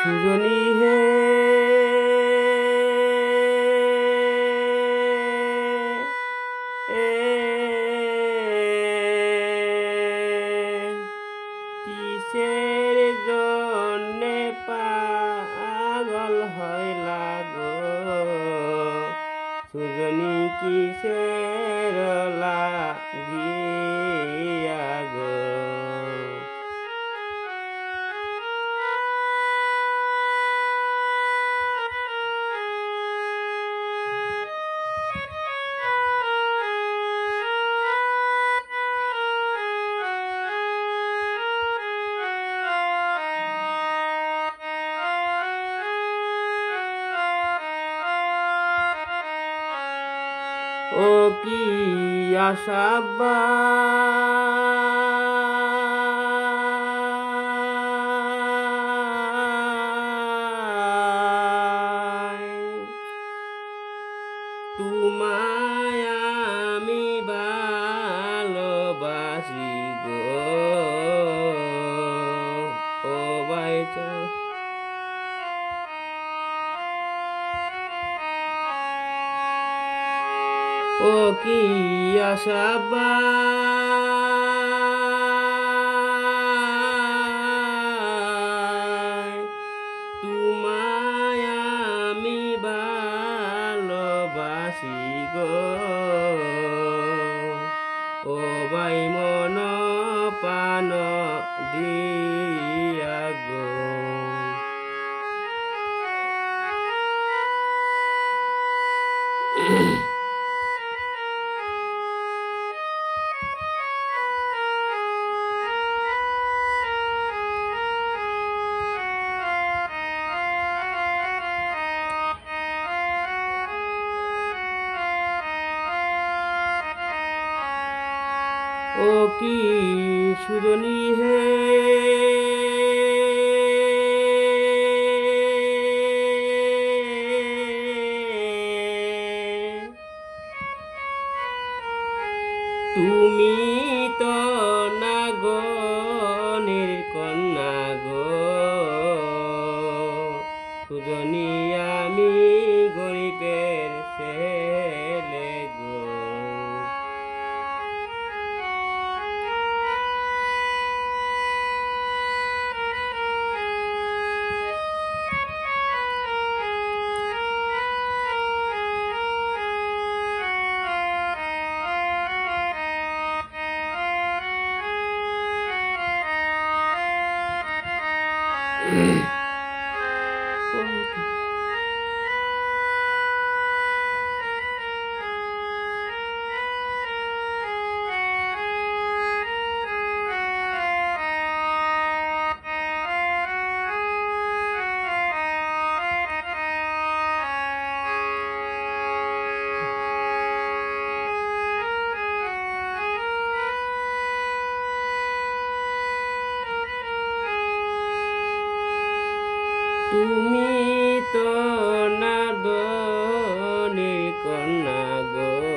সুজনী হে কিসের জন্যে পাগল হইলা গো সুজনী কিসের লাগিয়া গো ও কি আশাবাই তোমায় আমি ভালোবাসি গো ও বাইচা ও কি আশাবাই তোমায় আমি ভালোবাসি গো ও ভাই মন প্রাণ দিয়া গো ও কি সুজনী হে তুমি তো নাগনের কন্যা গো সুজনী আমি গরিবের ছেলে গো তুমি তো নাগনের কন্যা গো